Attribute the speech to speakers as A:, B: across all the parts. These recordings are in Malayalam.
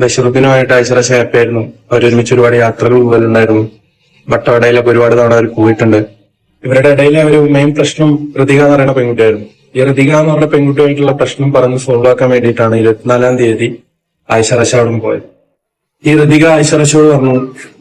A: ബഷീറുദ്ദീനുമായിട്ട് ഐശ്വര്യ ഹാപ്പിയായിരുന്നു. അവരൊരുമിച്ച് ഒരുപാട് യാത്രകൾ പോകലുണ്ടായിരുന്നു. വട്ടവടയിലൊക്കെ ഒരുപാട് തവണ അവർ പോയിട്ടുണ്ട്. ഇവരുടെ ഇടയിലെ ഒരു മെയിൻ പ്രശ്നം ഋതിക എന്ന് പറയുന്ന പെൺകുട്ടിയായിരുന്നു. ഈ ഋതിക എന്ന് പറഞ്ഞ പെൺകുട്ടിയായിട്ടുള്ള പ്രശ്നം പറഞ്ഞ് സോൾവ് ആക്കാൻ വേണ്ടിയിട്ടാണ് 24-ാം തീയതി ഐശ്വര്യ അവിടെ പോയത്. ഈ ഋതിക ഐശ്വര്യയോട് പറഞ്ഞു,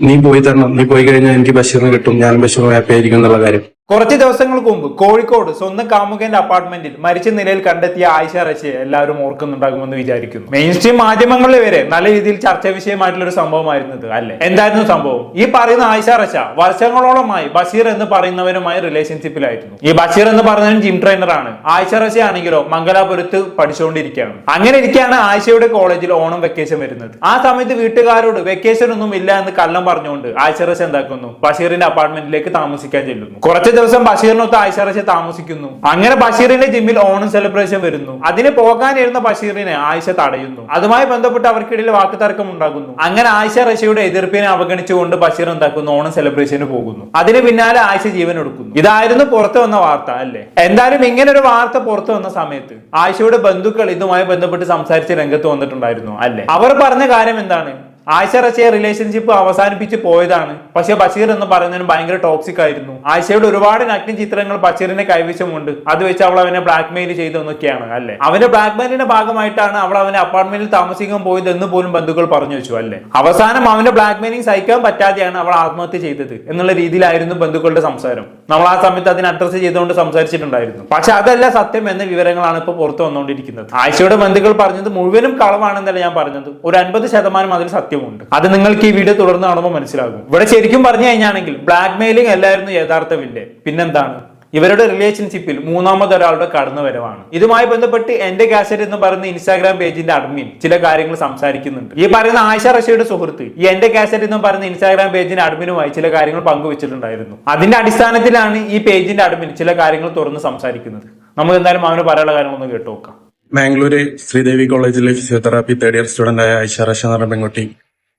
A: നീ പോയി തരണം, നീ പോയി കഴിഞ്ഞാൽ എനിക്ക് ബഷീറിന് കിട്ടും, ഞാൻ ബഷീറും ഹാപ്പി ആയിരിക്കും എന്നുള്ള കാര്യം.
B: കുറച്ച് ദിവസങ്ങൾക്ക് മുമ്പ് കോഴിക്കോട് സ്വന്തം കാമുകന്റെ അപ്പാർട്ട്മെന്റിൽ മരിച്ച നിലയിൽ കണ്ടെത്തിയ ആയിഷ റഷ്യയെ എല്ലാവരും ഓർക്കുന്നുണ്ടാകുമെന്ന് വിചാരിക്കുന്നു. മെയിൻ സ്ട്രീം മാധ്യമങ്ങളിൽ വരെ നല്ല രീതിയിൽ ചർച്ചാ വിഷയമായിട്ടുള്ള ഒരു സംഭവമായിരുന്നത് അല്ലെ. എന്തായിരുന്നു സംഭവം? ഈ പറയുന്ന ആയിഷ റഷ്യ വർഷങ്ങളോളമായി ബഷീർ എന്ന് പറയുന്നവരുമായി റിലേഷൻഷിപ്പിലായിരുന്നു. ഈ ബഷീർ എന്ന് പറയുന്നവൻ ജിം ട്രെയിനറാണ്. ആയിഷ റഷ്യ ആണെങ്കിലോ മംഗലാപുരത്ത് പഠിച്ചുകൊണ്ടിരിക്കുകയാണ്. അങ്ങനെ ഇരിക്കുകയാണ് ആയിഷയുടെ കോളേജിൽ ഓണം വെക്കേഷൻ വരുന്നത്. ആ സമയത്ത് വീട്ടുകാരോട് വെക്കേഷൻ ഒന്നും ഇല്ല എന്ന് കള്ളം പറഞ്ഞുകൊണ്ട് ആയിഷ റഷ്യ എന്താക്കുന്നു, ബഷീറിന്റെ അപ്പാർട്ട്മെന്റിലേക്ക് താമസിക്കാൻ ചെല്ലുന്നു. കുറച്ച് ദിവസം ബഷീറിനൊത്ത് ആയിഷ റഷ്യ താമസിക്കുന്നു. അങ്ങനെ ബഷീറിന്റെ ജിമ്മിൽ ഓണം സെലിബ്രേഷൻ വരുന്നു. അതിന് പോകാനിരുന്ന ബഷീറിനെ ആയിഷ തടയുന്നു. അതുമായി ബന്ധപ്പെട്ട് അവർക്കിടയിൽ വാക്കുതർക്കം ഉണ്ടാകുന്നു. അങ്ങനെ ആയിഷ റഷ്യയുടെ എതിർപ്പിനെ അവഗണിച്ചുകൊണ്ട് ബഷീർ എന്താക്കുന്നു, ഓണം സെലിബ്രേഷന് പോകുന്നു. അതിന് പിന്നാലെ ആയിഷ ജീവൻ എടുക്കുന്നു. ഇതായിരുന്നു പുറത്തു വന്ന വാർത്ത അല്ലെ. എന്തായാലും ഇങ്ങനെ ഒരു വാർത്ത പുറത്തു വന്ന സമയത്ത് ആയിഷയുടെ ബന്ധുക്കൾ ഇതുമായി ബന്ധപ്പെട്ട് സംസാരിച്ച് രംഗത്ത് വന്നിട്ടുണ്ടായിരുന്നു അല്ലെ. അവർ പറഞ്ഞ കാര്യം എന്താണ്? ആയിഷ റഷ്യ റിലേഷൻഷിപ്പ് അവസാനിപ്പിച്ച് പോയതാണ്. പക്ഷെ ബഷീർ എന്ന് പറയുന്നതിന് ഭയങ്കര ടോക്സിക് ആയിരുന്നു. ആയിഷയുടെ ഒരുപാട് നഗ്ന ചിത്രങ്ങൾ ബഷീറിന്റെ കൈവശമുണ്ട്. അത് വെച്ച് അവൾ അവനെ ബ്ലാക്ക് മെയിൽ ചെയ്തെന്നൊക്കെയാണ് അല്ലെ. അവന്റെ ബ്ലാക്ക് മെയിലിന്റെ ഭാഗമായിട്ടാണ് അവൾ അവന്റെ അപ്പാർട്ട്മെന്റിൽ താമസിക്കാൻ പോയത് എന്ന് പോലും ബന്ധുക്കൾ പറഞ്ഞു വെച്ചു അല്ലെ. അവസാനം അവന്റെ ബ്ലാക്ക് മെയിലിംഗ് സഹിക്കാൻ പറ്റാതെയാണ് അവൾ ആത്മഹത്യ ചെയ്തത് എന്നുള്ള രീതിയിലായിരുന്നു ബന്ധുക്കളുടെ സംസാരം. നമ്മൾ ആ സമയത്ത് അതിനെ അഡ്രസ് ചെയ്തുകൊണ്ട് സംസാരിച്ചിട്ടുണ്ടായിരുന്നു. പക്ഷെ അതല്ല സത്യം എന്ന വിവരങ്ങളാണ് ഇപ്പോൾ പുറത്തു വന്നുകൊണ്ടിരിക്കുന്നത്. ആയിഷയുടെ ബന്ധുക്കൾ പറഞ്ഞത് മുഴുവനും കളവാണെന്നല്ല ഞാൻ പറഞ്ഞത്. ഒരു 50% അതിൽ സത്യം ഉണ്ട്. അത് നിങ്ങൾക്ക് ഈ വീഡിയോ തുടർന്ന് കാണുമ്പോൾ മനസ്സിലാകും. ഇവിടെ ശരിക്കും പറഞ്ഞു കഴിഞ്ഞാണെങ്കിൽ ബ്ലാക്ക് മെയിലിംഗ് അല്ലായിരുന്നു യഥാർത്ഥമില്ലേ, പിന്നെന്താണ്? ഇവരുടെ റിലേഷൻഷിപ്പിൽ മൂന്നാമതൊരാളുടെ കടന്നുവരവാണ്. ഇതുമായി ബന്ധപ്പെട്ട് എന്റെ കാസറ്റ് എന്ന് പറയുന്ന ഇൻസ്റ്റാഗ്രാം പേജിന്റെ അഡ്മിൻ ചില കാര്യങ്ങൾ സംസാരിക്കുന്നുണ്ട്. ഈ പറയുന്ന ആയിഷ റഷ്യയുടെ സുഹൃത്ത് ഈ എന്റെ കാസറ്റ് എന്ന് പറയുന്ന ഇൻസ്റ്റാഗ്രാം പേജിന്റെ അഡ്മിനുമായി ചില കാര്യങ്ങൾ പങ്കുവച്ചിട്ടുണ്ടായിരുന്നു. അതിന്റെ അടിസ്ഥാനത്തിലാണ് ഈ പേജിന്റെ അഡ്മിൻ ചില കാര്യങ്ങൾ തുറന്ന് സംസാരിക്കുന്നത്. നമുക്ക് എന്തായാലും അവന് പറയാനുള്ള കാര്യങ്ങളൊന്ന് കേട്ടു നോക്കാം.
A: മാംഗ്ലൂര് ശ്രീദേവി കോളേജിലെ ഫിസിയോതെറാപ്പി 3rd ഇയർ സ്റ്റുഡന്റ് ആയ ഐഷ റഷ്യ എന്ന് പറഞ്ഞ പെൺകുട്ടി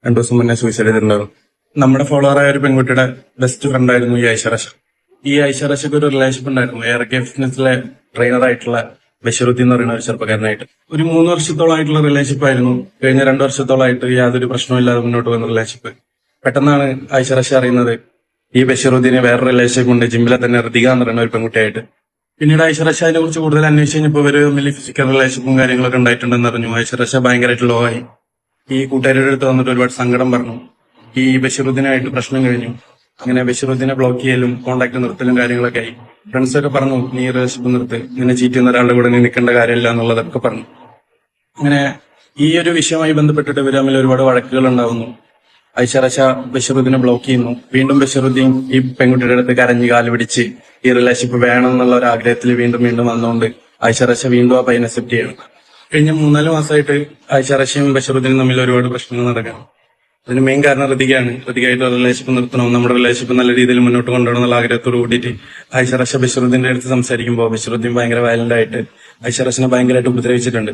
A: 2 ദിവസം മുന്നേ സൂയിസൈഡ് ചെയ്തിട്ടുണ്ടായിരുന്നു. നമ്മുടെ ഫോളോവറായ ഒരു പെൺകുട്ടിയുടെ ബെസ്റ്റ് ഫ്രണ്ട് ആയിരുന്നു ഈ ഐഷ റഷ്യ. ഈ ഐഷ റഷ്യക്ക് ഒരു റിലേഷൻഷിപ്പ് ഉണ്ടായിരുന്നു ARK ഫിറ്റ്നസിലെ ട്രെയിനർ ആയിട്ടുള്ള ബഷീറുദ്ദീൻ എന്ന് പറയുന്ന ഒരു ചെറുപ്പക്കാരനായിട്ട്. ഒരു 3 വർഷത്തോളമായിട്ടുള്ള റിലേഷൻഷിപ്പ് ആയിരുന്നു. കഴിഞ്ഞ 2 വർഷത്തോളമായിട്ട് യാതൊരു പ്രശ്നവും ഇല്ലാതെ മുന്നോട്ട് പോകുന്ന റിലേഷൻഷിപ്പ്. പെട്ടെന്നാണ് ഐഷ റഷ്യ അറിയുന്നത് ഈ ബഷീറുദ്ദീനെ വേറെ റിലേഷൻഷിപ്പ് ഉണ്ട്, ജിമ്മിലെ തന്നെ ഋതിക എന്ന് പറയുന്ന ഒരു പെൺകുട്ടിയായിട്ട്. പിന്നീട് ഐഷ റഷ്യ അതിനെ കുറിച്ച് കൂടുതൽ അന്വേഷിച്ച് കഴിഞ്ഞപ്പോൾ ഇവര് തമ്മിൽ ഫിസിക്കൽ റിലേഷൻഷിപ്പും കാര്യങ്ങളൊക്കെ ഉണ്ടായിട്ടുണ്ടെന്ന് അറിഞ്ഞു. ഐഷ റഷ്യ ഭയങ്കരമായിട്ട് ലോ ആയി. ഈ കൂട്ടുകാരുടെ അടുത്ത് വന്നിട്ട് ഒരുപാട് സങ്കടം പറഞ്ഞു. ഈ ബഷീറുദ്ദീനായിട്ട് പ്രശ്നം കഴിഞ്ഞു. അങ്ങനെ ബഷീറുദ്ദീനെ ബ്ലോക്ക് ചെയ്യലും കോൺടാക്ട് നിർത്തലും കാര്യങ്ങളൊക്കെ ആയി. ഫ്രണ്ട്സൊക്കെ പറഞ്ഞു, നീ റിലേഷൻഷിപ്പ് നിർത്ത്, നിന്നെ ചീറ്റ് ചെയ്യുന്ന ഒരാളുടെ കൂടെ നീ നിൽക്കേണ്ട കാര്യമില്ല എന്നുള്ളതൊക്കെ പറഞ്ഞു. അങ്ങനെ ഈ ഒരു വിഷയവുമായി ബന്ധപ്പെട്ടിട്ട് ഇവർ തമ്മിൽ ഒരുപാട് വഴക്കുകൾ ഉണ്ടാവുന്നു. ഐഷ റഷ്യ ബഷീറുദ്ദീനെ ബ്ലോക്ക് ചെയ്യുന്നു. വീണ്ടും ബഷീറുദ്ദീൻ ഈ പെൺകുട്ടിയുടെ അടുത്ത് കരഞ്ഞ് കാല് പിടിച്ച് ഈ റിലേഷൻഷിപ്പ് വേണം എന്നുള്ള ഒരു ആഗ്രഹത്തിൽ വീണ്ടും വീണ്ടും വന്നുകൊണ്ട് ഐഷ റഷ്യ വീണ്ടും ആ പയ്യനെ അക്സെപ്റ്റ് ചെയ്യണം. കഴിഞ്ഞ 3-4 മാസമായിട്ട് ഐഷ റഷ്യയും ബഷീറുദ്ദീനും തമ്മിൽ ഒരുപാട് പ്രശ്നങ്ങൾ നടക്കണം. അതിന് മെയിൻ കാരണം ഋതികയാണ്. ഋതികയായിട്ട് റിലേഷൻഷിപ്പ് നിർത്തണം, നമ്മുടെ റിലേഷൻഷിപ്പ് നല്ല രീതിയിൽ മുന്നോട്ട് കൊണ്ടുപോകണം എന്നുള്ള ആഗ്രഹത്തോട് കൂടിയിട്ട് ഐഷ റഷ്യ ബഷീറുദ്ദീന്റെ അടുത്ത് സംസാരിക്കുമ്പോൾ ബഷീറുദ്ദീൻ ഭയങ്കര വയലന്റ് ആയിട്ട് ഐഷ റഷ്യനെ ഭയങ്കരമായിട്ട് ഉപദ്രവിച്ചിട്ടുണ്ട്.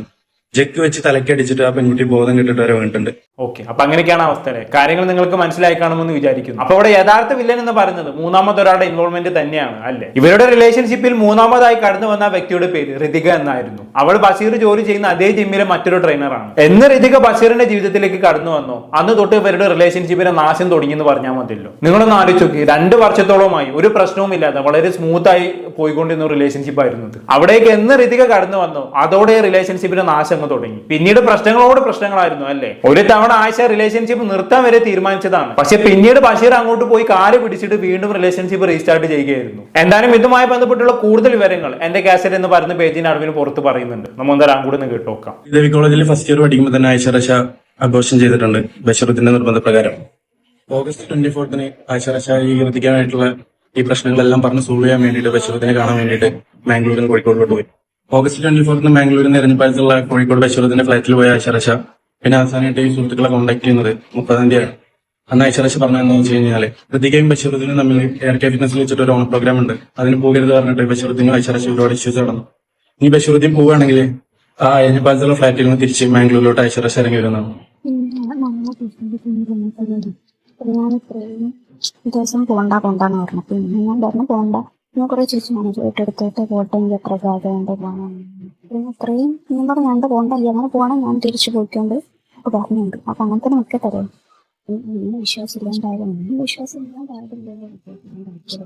A: ജെക്ക് വെച്ച് തലക്കടിച്ചിട്ട് ആ പെൺകുട്ടി ബോധം കിട്ടിട്ട് വരെ വീണിട്ടുണ്ട്.
B: ഓക്കെ, അപ്പൊ അങ്ങനെയൊക്കെയാണ് അവസ്ഥ. കാര്യങ്ങൾ നിങ്ങൾക്ക് മനസ്സിലായി കാണുമെന്ന് വിചാരിക്കുന്നു. അപ്പൊ ഇവിടെ യഥാർത്ഥ വില്ലൻ എന്ന് പറയുന്നത് മൂന്നാമതൊരാളുടെ ഇൻവോൾവ്മെന്റ് തന്നെയാണ് അല്ലെ. ഇവരുടെ റിലേഷൻഷിപ്പിൽ മൂന്നാമതായി കടന്നു വന്ന വ്യക്തിയുടെ പേര് ഋതിക എന്നായിരുന്നു. അവൾ ബഷീർ ജോലി ചെയ്യുന്ന അതേ ജിമ്മിലെ മറ്റൊരു ട്രെയിനറാണ്. എന്ന് ഋതിക ബഷീറിന്റെ ജീവിതത്തിലേക്ക് കടന്നു വന്നോ അന്ന് തൊട്ട് ഇവരുടെ റിലേഷൻഷിപ്പിന്റെ നാശം തുടങ്ങി എന്ന് പറഞ്ഞാൽ മതിയല്ലോ. നിങ്ങളൊന്ന് ആലോചിച്ച് നോക്കി, 2 വർഷത്തോളമായി ഒരു പ്രശ്നവും ഇല്ലാതെ വളരെ സ്മൂത്ത് ആയി പോയിക്കൊണ്ടിരുന്ന റിലേഷൻഷിപ്പ് ആയിരുന്നത്. അവിടേക്ക് എന്ന് ഋതിക കടന്നു വന്നോ അതോടെ റിലേഷൻഷിപ്പിന്റെ നാശം തുടങ്ങി. പിന്നീട് പ്രശ്നങ്ങളോട് പ്രശ്നങ്ങളായിരുന്നു അല്ലെ. ഒരു തവണ ആയിഷ റിലേഷൻഷിപ്പ് നിർത്താൻ വരെ തീരുമാനിച്ചതാണ്. പക്ഷെ പിന്നീട് ബഷീർ അങ്ങോട്ട് പോയി കാല് പിടിച്ചിട്ട് വീണ്ടും റിലേഷൻഷിപ്പ് റീസ്റ്റാർട്ട് ചെയ്യുകയായിരുന്നു. എന്തായാലും ഇതുമായി ബന്ധപ്പെട്ടുള്ള കൂടുതൽ വിവരങ്ങൾ എന്റെ കാസറ്റ് എന്ന് പറയുന്ന പേജിന് അടവിന് പുറത്ത് പറയുന്നുണ്ട്. നമ്മൾ എന്തായാലും കൂടെ ഒന്ന് കേട്ടോക്കാം.
A: ദേവി കോളേജിൽ ഫസ്റ്റ് ഇയർ പഠിക്കുമ്പോൾ തന്നെ ഐഷ റഷ്യ അബോർഷൻ ചെയ്തിട്ടുണ്ട് ബഷീറുദ്ദീന്റെ നിർബന്ധപ്രകാരം. ഓഗസ്റ്റ് 24 ഐഷ റഷ്യ ഈ ഋതികമായിട്ടുള്ള ഈ പ്രശ്നങ്ങളെല്ലാം പറഞ്ഞ് സോൾവ് ചെയ്യാൻ വേണ്ടിയിട്ട് ബഷീറുദ്ദീനെ കാണാൻ വേണ്ടിയിട്ട് മാംഗ്ലൂരിൽ കോഴിക്കോടിലോട്ട് പോയി. ഓഗസ്റ്റ് 24 മാംഗ്ലൂരിൽ നിന്ന് എരഞ്ഞിപ്പാലത്തുള്ള കോഴിക്കോട് ബഷീറുദ്ദീന്റെ ഫ്ലൈറ്റിൽ പോയ ഐഷ റഷ്യ പിന്നെ അവസാനമായിട്ട് ഈ സുഹൃത്തുക്കളെ കോൺടാക്ട് ചെയ്യുന്നത് 30-ാം തീയതിയാണ്. അന്ന് ഐഷ റഷ്യ പറഞ്ഞതെന്ന് വെച്ച് കഴിഞ്ഞാല് ഋതികയും ബഷീറുദ്ദീനും തമ്മിൽ ARK ഫിറ്റ്നസിൽ വെച്ചിട്ട് ഒരു ഓൺ പ്രോഗ്രാം ഉണ്ട്, അതിന് പോകരുത് പറഞ്ഞിട്ട് ബഷീറുദ്ദീനും ഐഷ റഷ്യ ഒരുപാട് ഇഷ്യൂസ് നടന്നു. ഈ ബഷീറുദ്ദീൻ പോവുകയാണെങ്കിൽ ആ എരഞ്ഞിപ്പാലത്തുള്ള ഫ്ലൈറ്റിൽ നിന്ന് തിരിച്ച് മാംഗ്ലൂരിലോട്ട് ഐഷ റഷ്യ ഇറങ്ങി വരുന്നതാണ്.
C: ദിവസം പോണ്ടെന്ന് പറഞ്ഞു. പിന്നെ ഞാൻ പറഞ്ഞു പോണ്ട, ഞാൻ കുറെ ചോദിച്ചു മാനേജറായിട്ട് എടുത്തിട്ട് പോട്ടെ, എനിക്ക് എത്ര ജാഗ വേണ്ട പോകണം. പിന്നെ അത്രയും ഞാൻ പറഞ്ഞു വേണ്ട പോകണ്ടല്ലേ, അങ്ങനെ പോകണം, ഞാൻ തിരിച്ചു പോയിക്കൊണ്ട് ഒക്കെ പറഞ്ഞുണ്ട്. അപ്പൊ അങ്ങനത്തെ നിൽക്കട്ടെ. വിശ്വാസമില്ലാണ്ടായാലും വിശ്വാസമില്ലാണ്ടായിട്ടില്ലല്ലോ.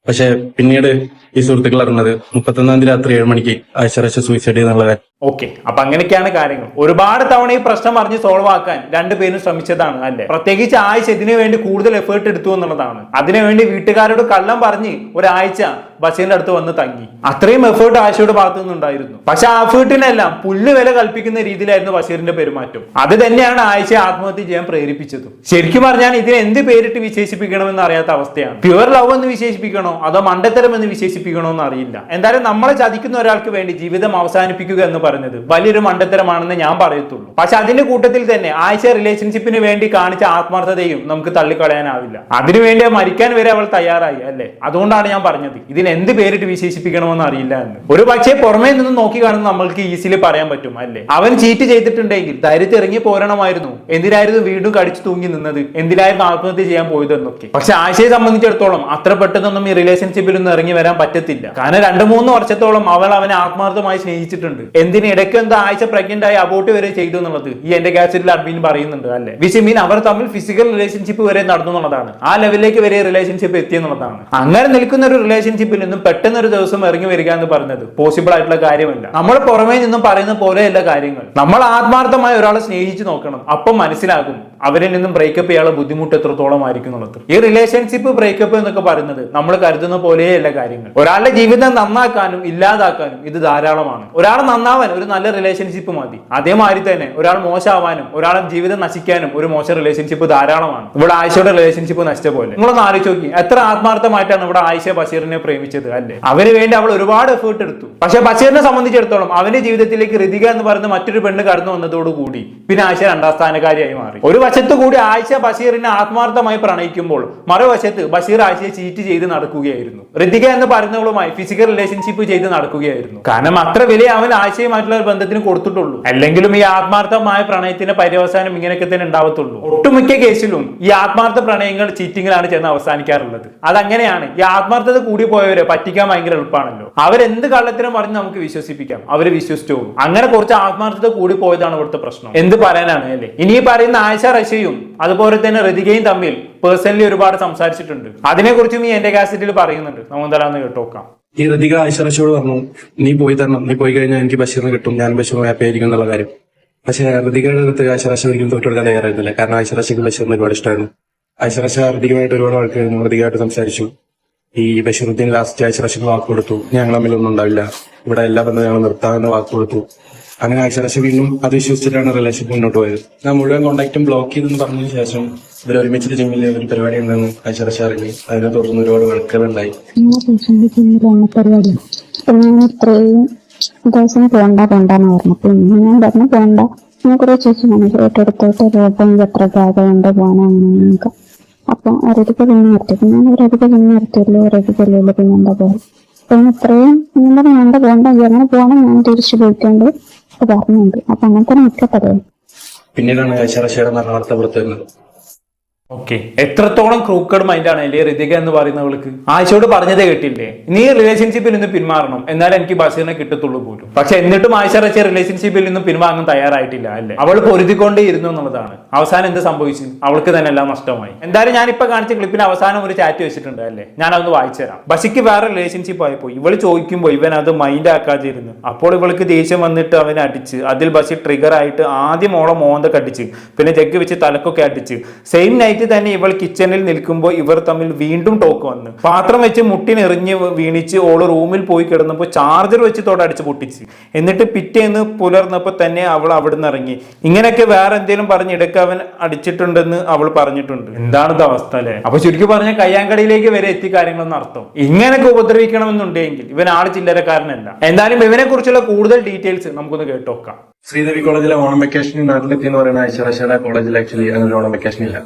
A: പക്ഷെ പിന്നീട് ഈ സുഹൃത്തുക്കൾ അറിഞ്ഞത് 31-ാം തീയതി രാത്രി 7 മണിക്ക് ആയിഷ സൂയിസൈഡ് ചെയ്യുന്നുള്ള കാര്യം.
B: ഓക്കെ, അപ്പൊ അങ്ങനെയൊക്കെയാണ് കാര്യങ്ങൾ. ഒരുപാട് തവണ ഈ പ്രശ്നം പറഞ്ഞ് സോൾവ് ആക്കാൻ രണ്ടുപേരും ശ്രമിച്ചതാണ് അല്ലെ. പ്രത്യേകിച്ച് ആയിഷ ഇതിനു വേണ്ടി കൂടുതൽ എഫേർട്ട് എടുത്തു എന്നുള്ളതാണ്. അതിനുവേണ്ടി വീട്ടുകാരോട് കള്ളം പറഞ്ഞ് ഒരാഴ്ച ബഷീറിന്റെ അടുത്ത് വന്ന് തങ്ങി. അത്രയും എഫേർട്ട് ആയിഷയുടെ ഭാഗത്തു നിന്നുണ്ടായിരുന്നു. പക്ഷെ ആ എഫേർട്ടിനെല്ലാം പുല്ല് വില കൽപ്പിക്കുന്ന രീതിയിലായിരുന്നു ബഷീറിന്റെ പെരുമാറ്റം. അത് തന്നെയാണ് ആയിഷയെ ആത്മഹത്യ ചെയ്യാൻ പ്രേരിപ്പിച്ചത്. ശരിക്കും പറഞ്ഞാൽ ഇതിനെ എന്ത് പേരിട്ട് വിശേഷിപ്പിക്കണമെന്ന് അറിയാത്ത അവസ്ഥയാണ്. പ്യുവർ ലവ് എന്ന് വിശേഷിപ്പിക്കണോ അതോ മണ്ടത്തരം എന്ന് വിശേഷിപ്പിക്കണോ എന്ന് അറിയില്ല. എന്തായാലും നമ്മളെ ചതിക്കുന്ന ഒരാൾക്ക് വേണ്ടി ജീവിതം അവസാനിപ്പിക്കുക എന്ന് പറഞ്ഞത് വലിയൊരു മണ്ടത്തരമാണെന്ന് ഞാൻ പറയത്തുള്ളൂ. പക്ഷെ അതിന്റെ കൂട്ടത്തിൽ തന്നെ ആയിഷ റിലേഷൻഷിപ്പിന് വേണ്ടി കാണിച്ച ആത്മാർത്ഥതയും നമുക്ക് തള്ളിക്കളയാനാവില്ല. അതിനുവേണ്ടി മരിക്കാൻ വരെ അവൾ തയ്യാറായി അല്ലെ. അതുകൊണ്ടാണ് ഞാൻ പറഞ്ഞത് ഇതിന് എന്ത് പേരിട്ട് വിശേഷിപ്പിക്കണമെന്ന് അറിയില്ല എന്ന്. ഒരു പക്ഷേ പുറമേ നിന്ന് നോക്കി കാണുന്ന നമ്മൾക്ക് ഈസിലി പറയാൻ പറ്റും അല്ലെ. അവൻ ചീറ്റ് ചെയ്തിട്ടുണ്ടെങ്കിൽ ധൈര്യത്തിൽ ഇറങ്ങി പോരണമായിരുന്നു. എന്തിനായിരുന്നു വീണ്ടും കടിച്ചു തൂങ്ങി നിന്നത്, എന്തിനായിരുന്നു ആത്മഹത്യ ചെയ്യാൻ പോയതെന്നൊക്കെ. പക്ഷെ ആയിഷയെ സംബന്ധിച്ചിടത്തോളം അത്ര പെട്ടെന്നൊന്നും ഈ റിലേഷൻഷിപ്പിൽ നിന്ന് ഇറങ്ങി വരാൻ പറ്റത്തില്ല. കാരണം 2-3 വർഷത്തോളം അവൾ അവനെ ആത്മാർത്ഥമായി സ്നേഹിച്ചിട്ടുണ്ട്. എന്തിനിടയ്ക്ക് എന്താ ആയിഷ പ്രഗ്നന്റ് ആയി അബോർട്ട് വരെ ചെയ്തു എന്നുള്ളത് ഈ എന്റെ കാസറ്റിൽ അഡ്മിൻ പറയുന്നുണ്ട് അല്ലെ. വിച്ച് മീൻ അവർ തമ്മിൽ ഫിസിക്കൽ റിലേഷൻഷിപ്പ് വരെ നടന്നു എന്നുള്ളതാണ്. ആ ലെവലിലേക്ക് വരെ റിലേഷൻഷിപ്പ് എത്തിയെന്നുള്ളതാണ്. അങ്ങനെ നിൽക്കുന്ന ഒരു റിലേഷൻഷിപ്പിൽ നിന്നും പെട്ടെന്ന് ഒരു ദിവസം ഇറങ്ങി വരിക എന്ന് പറയുന്നത് പോസിബിൾ ആയിട്ടുള്ള കാര്യമല്ല. നമ്മൾ പുറമേ നിന്നും പറയുന്ന പോലെയല്ല കാര്യങ്ങൾ. നമ്മൾ ആത്മാർത്ഥമായി ഒരാളെ സ്നേഹിച്ചു നോക്കണം. അപ്പം മനസ്സിലാകും അവരിൽ നിന്നും ബ്രേക്കപ്പ് ചെയ്യാനുള്ള ബുദ്ധിമുട്ട് എത്രത്തോളം ആയിരിക്കും എന്നുള്ളത്. ഈ റിലേഷൻഷിപ്പ് ബ്രേക്കപ്പ് എന്നൊക്കെ പറയുന്നത് നമ്മൾ കരുതുന്ന പോലെയല്ല കാര്യങ്ങൾ. ഒരാളുടെ ജീവിതം നന്നാക്കാനും ഇല്ലാതാക്കാനും ഇത് ധാരാളമാണ്. ഒരാൾ നന്നാവാൻ ഒരു നല്ല റിലേഷൻഷിപ്പ് മതി. അതേമാതിരി തന്നെ ഒരാൾ മോശമാവാനും ഒരാളുടെ ജീവിതം നശിക്കാനും ഒരു മോശം റിലേഷൻഷിപ്പ് ധാരാളമാണ്. ഇവിടെ ആയിഷയുടെ റിലേഷൻഷിപ്പ് നശിച്ച പോലെ നിങ്ങളൊന്ന് ആലോചിച്ച് നോക്കി. എത്ര ആത്മാർത്ഥമായിട്ടാണ് ഇവിടെ ആയിഷ ബഷീറിനെ പ്രേമിച്ചത് അല്ലെ. അവന് വേണ്ടി അവൾ ഒരുപാട് എഫേർട്ട് എടുത്തു. പക്ഷെ ബഷീറിനെ സംബന്ധിച്ചിടത്തോളം അവന്റെ ജീവിതത്തിലേക്ക് ഋതിക എന്ന് പറയുന്ന മറ്റൊരു പെണ്ണ് കടന്നു വന്നതോടുകൂടി പിന്നെ ആയിഷ 2ാം സ്ഥാനക്കാരിയായി മാറി. ഒരു വശത്ത് കൂടി ആയിഷ ബഷീറിനെ ആത്മാർത്ഥമായി പ്രണയിക്കുമ്പോൾ മറുവശത്ത് ബഷീർ ആയിഷയെ ചീറ്റ് ചെയ്ത് നടക്കുകയായിരുന്നു. ഋതിക എന്ന് പറയുന്നവളുമായി ഫിസിക്കൽ റിലേഷൻഷിപ്പ് ചെയ്ത് നടക്കുകയായിരുന്നു. കാരണം അത്ര വലിയ അവൻ ആയിഷയുമായിട്ടുള്ള ഒരു ബന്ധത്തിന് കൊടുത്തിട്ടുള്ളൂ. അല്ലെങ്കിലും ഈ ആത്മാർത്ഥമായ പ്രണയത്തിന്റെ പര്യവസാനം ഇങ്ങനെയൊക്കെ തന്നെ ഉണ്ടാവത്തുള്ളൂ. ഒട്ടുമിക്ക കേസിലും ഈ ആത്മാർത്ഥ പ്രണയങ്ങൾ ചീറ്റിങ്ങിലാണ് ചെന്ന് അവസാനിക്കാറുള്ളത്. അതങ്ങനെയാണ്. ഈ ആത്മാർത്ഥത കൂടി പോയവരെ പറ്റിക്കാൻ ഭയങ്കര എളുപ്പമാണല്ലോ. അവരെന്ത് കള്ളത്തിനും പറഞ്ഞ് നമുക്ക് വിശ്വസിപ്പിക്കാം. അവര് വിശ്വസിച്ചു പോകും. അങ്ങനെ കുറച്ച് ആത്മാർത്ഥത കൂടി പോയതാണ് ഇവിടുത്തെ പ്രശ്നം. എന്ത് പറയാനാണ് അല്ലേ. ഇനി പറയുന്ന ആയിഷ റഷ്യയും അതുപോലെ തന്നെ ഋതികയും തമ്മിൽ പേഴ്സണലി ഒരുപാട് സംസാരിച്ചിട്ടുണ്ട്. അതിനെക്കുറിച്ചും ഈ എന്റെ കാസറ്റിൽ പറയുന്നുണ്ട്. നമുക്ക് എന്തായാലും കേട്ടോക്കാം.
A: ഈ ഋതിക ആയിഷ പറഞ്ഞു, നീ പോയി തരണം, നീ പോയി കഴിഞ്ഞാൽ എനിക്ക് ബഷീറിന് കിട്ടും, ഞാൻ ബഷീർ ഹാപ്പി ആയിരിക്കും എന്നുള്ള കാര്യം. പക്ഷെ ഋതികയുടെ അടുത്ത് ആയിഷ ഒരിക്കലും തോറ്റെടുക്കാൻ തയ്യാറായിരുന്നില്ല. കാരണം ആയിഷ ബഷീറിന് ഒരുപാട് ഇഷ്ടമായിരുന്നു. ആയിഷ ഋതികമായിട്ട് ഒരുപാട് ആൾക്കായിരുന്നു. ഋതികയായിട്ട് സംസാരിച്ചു. ഈ ബഷീറുദ്ദീൻ ലാസ്റ്റ് ആയിഷ വാക്ക് കൊടുത്തു, ഞങ്ങൾ തമ്മിലൊന്നും ഉണ്ടാവില്ല, ഇവിടെ എല്ലാ ബന്ധവും ഞങ്ങൾ നിർത്താമെന്ന് വാക്ക് കൊടുത്തു. അങ്ങനെ ആയിഷ വീണ്ടും അത് വിശ്വസിച്ചിട്ടാണ് റിലേഷൻഷിപ്പ് മുന്നോട്ട് പോയത്. ഞാൻ മുഴുവൻ കോൺടാക്റ്റും ബ്ലോക്ക് ചെയ്തെന്ന് പറഞ്ഞതിന് ശേഷം ഇവർ ഒരുമിച്ചിട്ട് ജിമ്മിൽ ഒരു പരിപാടി ഉണ്ടെന്ന് ആയിഷ അറിഞ്ഞു. അതിനെ തുടർന്ന് ഒരുപാട് വഴക്കുകളുണ്ടായി.
C: പരിപാടി ഞാൻ ഇത്രയും ദിവസം പോണ്ടെന്ന് പറഞ്ഞു. പിന്നെ ഞാൻ പറഞ്ഞു പോണ്ട, ഞാൻ കുറെ ചേച്ചി മനസ്സിലോട്ടെടുത്തോട്ട് രൂപം എത്ര ജാഗയുണ്ട് പോകാനൊക്കെ. അപ്പൊ ഒരധിക പിന്നെ നിർത്തി. ഞാൻ ഒരധിക പിന്നെ നിർത്തിയല്ലോ, ഒരധികല്ലോ പിന്നെ എന്താ പോലെ. അപ്പൊ ഇത്രയും എന്താ വേണ്ട പോണ്ട, എങ്ങനെ പോകണം ഞാൻ തിരിച്ചു പോയിട്ടുണ്ട് പറഞ്ഞുണ്ട്. അപ്പൊ അങ്ങനത്തെ നിൽക്കട്ടെ.
A: പിന്നീടാണ് ആയിഷ നടന്ന വാർത്ത പുറത്തു വരുന്നത്.
B: ഓക്കെ, എത്രത്തോളം ക്രൂക്കഡ് മൈൻഡാണ് അല്ലേ ഋതിക എന്ന് പറയുന്നവൾക്ക്. ആയിഷയോട് പറഞ്ഞതേ കേട്ടില്ലേ, നീ റിലേഷൻഷിപ്പിൽ നിന്ന് പിന്മാറണം, എന്നാലും എനിക്ക് ബഷീറിനെ കിട്ടത്തുള്ളൂ പോലും. പക്ഷെ എന്നിട്ടും ആയിഷ റിലേഷൻഷിപ്പിൽ നിന്നും പിന്മാറാൻ തയ്യാറായിട്ടില്ല അല്ലേ. അവൾ പൊരുതിക്കൊണ്ടേ ഇരുന്നു എന്നുള്ളതാണ്. അവസാനം എന്ത് സംഭവിച്ചു? അവൾക്ക് തന്നെ എല്ലാം നഷ്ടമായി. എന്തായാലും ഞാനിപ്പോ കാണിച്ച ക്ലിപ്പിന് അവസാനം ഒരു ചാറ്റ് വെച്ചിട്ടുണ്ട് അല്ലേ, ഞാൻ അതൊന്ന് വായിച്ചു തരാം. ബഷിക്ക് വേറെ റിലേഷൻഷിപ്പ് ആയപ്പോ ഇവള് ചോദിക്കുമ്പോൾ ഇവൻ അത് മൈൻഡ് ആക്കാതെ ഇരുന്നു. അപ്പോൾ ഇവൾക്ക് ദേഷ്യം വന്നിട്ട് അവനെ അടിച്ച്, അതിൽ ബഷീർ ട്രിഗർ ആയിട്ട് ആദ്യം ഓളെ മോന്തൊക്കെ അടിച്ച്, പിന്നെ ജഗ് വെച്ച് തലക്കൊക്കെ അടിച്ച്. സെയിം നൈറ്റ് തന്നെ ഇവൾ കിച്ചണിൽ നിൽക്കുമ്പോൾ ഇവർ തമ്മിൽ വീണ്ടും ടോക്ക് വന്ന് പാത്രം വെച്ച് മുട്ടിനെറിഞ്ഞ് വീണിച്ച് ഓള് റൂമിൽ പോയി കിടന്നപ്പോൾ ചാർജർ വെച്ച് തോടടിച്ച് പൊട്ടിച്ച്. എന്നിട്ട് പിറ്റേന്ന് പുലർന്നപ്പോൾ തന്നെ അവൾ അവിടുന്ന് ഇറങ്ങി. ഇങ്ങനെയൊക്കെ വേറെ എന്തെങ്കിലും പറഞ്ഞ് ഇടയ്ക്ക് അവൻ അടിച്ചിട്ടുണ്ടെന്ന് അവൾ പറഞ്ഞിട്ടുണ്ട്. എന്താണിത് അവസ്ഥ അല്ലെ. അപ്പൊ ചുരുക്കി പറഞ്ഞ കയ്യാങ്കടിയിലേക്ക് വരെ എത്തി കാര്യങ്ങളെന്ന് അർത്ഥം. ഇങ്ങനെയൊക്കെ ഉപദ്രവിക്കണമെന്നുണ്ടെങ്കിൽ ഇവൻ ആള് ചില്ലറക്കാരനല്ല. എന്തായാലും ഇവനെ കുറിച്ചുള്ള കൂടുതൽ ഡീറ്റെയിൽസ് നമുക്കൊന്ന് കേട്ടോക്കാം.
A: ശ്രീദേവി കോളേജിലെ ഓണം വെക്കേഷൻ നാട്ടിലെത്തി എന്ന് പറയുന്ന ആയിഷ കോളേജിൽ ആക്ച്വലി അങ്ങനെ ഓണം വെക്കേഷൻ ഇല്ല.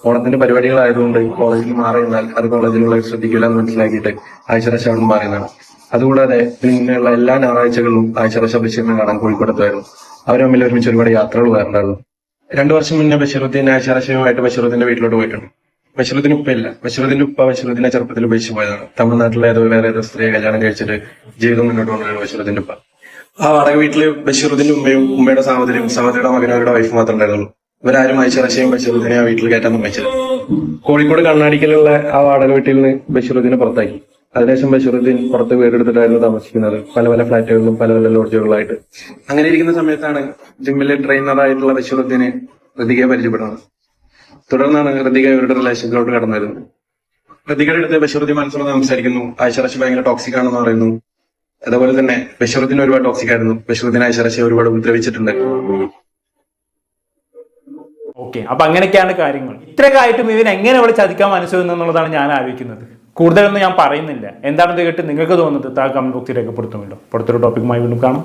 A: ഓണത്തിന്റെ പരിപാടികളായതുകൊണ്ട് കോളേജിൽ മാറിയിരുന്നാൽ അത് കോളേജിലുള്ളവർ ശ്രദ്ധിക്കില്ല എന്ന് മനസ്സിലാക്കിയിട്ട് ആയിഷ അവിടെ മാറിയതാണ്. അതുകൂടാതെ പിന്നെയുള്ള എല്ലാ ഞായറാഴ്ചകളിലും ആയിഷ ബഷീറിനെ കാണാൻ കോഴിക്കോടെത്തുമായിരുന്നു. അവർ തമ്മിൽ ഒരുമിച്ച് ഒരുപാട് യാത്രകൾ പോകാറുണ്ടായിരുന്നു. 2 വർഷം മുന്നേ ബഷീറുദ്ദീൻ ആയിഷയുമായിട്ട് ബഷീറുദ്ദീന്റെ വീട്ടിലോട്ട് പോയിട്ടുണ്ട്. ബഷീറുദ്ദീൻ ഉപ്പയില്ല. ബഷീറുദ്ദീന്റെ ഉപ്പ ബഷീറുദ്ദീനെ ചെറുപ്പത്തിൽ ഉപേക്ഷിച്ച് പോയതാണ്. തമിഴ്നാട്ടിലെ വേറെ ഏതോ സ്ത്രീയെ കല്യാണം കഴിച്ചിട്ട് ജീവിതം മുന്നോട്ട് കൊണ്ടുവരുന്ന ബഷീറുദ്ദീന്റെ ഉപ്പ. ആ വാടക വീട്ടില് ബഷീറുദ്ദീന്റെ ഉമ്മയും ഉമ്മയുടെ സഹോദരിയുടെ മകനും അവരുടെ വൈഫ് മാത്രമേ ഉണ്ടായിരുന്നുള്ളൂ. ഇവരാരും ഐഷറശയും ബഷീറുദ്ദീനെ ആ വീട്ടിൽ കയറ്റാൻ സമ്മതിച്ചില്ല. കോഴിക്കോട് കണ്ണാടിക്കലുള്ള ആ വാടക വീട്ടിൽ നിന്ന് ബഷീറുദ്ദീനെ പുറത്താക്കി. അതിനുശേഷം ബഷീറുദ്ദീൻ പുറത്ത് വീടെടുത്തിട്ടായിരുന്നു താമസിക്കുന്നത്, പല പല ഫ്ളാറ്റുകളിലും പല പല ലോഡ്ജുകളിലായിട്ട്. അങ്ങനെ ഇരിക്കുന്ന സമയത്താണ് ജിമ്മിലെ ട്രെയിനറായിട്ടുള്ള ബഷീറുദ്ദീനെ ഋതികയെ പരിചയപ്പെടുന്നത്. തുടർന്നാണ് ഋതിക ഇവരുടെ റിലേഷനിലോട്ട് കടന്നു വരുന്നത്. ഋതികയുടെ അടുത്ത് ബഷീറുദ്ദീൻ മനസ്സിലൊന്ന് സംസാരിക്കുന്നു. ഐഷറശ ഭയങ്കര ടോക്സിക് ആണെന്ന് പറയുന്നു. അതുപോലെ തന്നെ ബഷീറുദ്ദീൻ ഒരുപാട് ടോക്സിക് ആയിരുന്നു. ബഷീറുദ്ദീൻ ഐഷറശയെ ഒരുപാട് ഉപദ്രവിച്ചിട്ടുണ്ട്.
B: ഓക്കെ, അപ്പൊ അങ്ങനെയൊക്കെയാണ് കാര്യങ്ങൾ. ഇത്രയൊക്കെ ആയിട്ടും ഇവൻ എങ്ങനെ ഇവിടെ ചതിക്കാൻ മനസ്സു എന്നുള്ളതാണ് ഞാൻ ആലോചിക്കുന്നത്. കൂടുതലൊന്നും ഞാൻ പറയുന്നില്ല. എന്താണെന്ന് കേട്ട് നിങ്ങൾക്ക് തോന്നുന്നത് കമന്റ് ബോക്സിൽ രേഖപ്പെടുത്തുമല്ലോ. അടുത്തൊരു ടോപ്പിക്കുമായി വീണ്ടും കാണാം.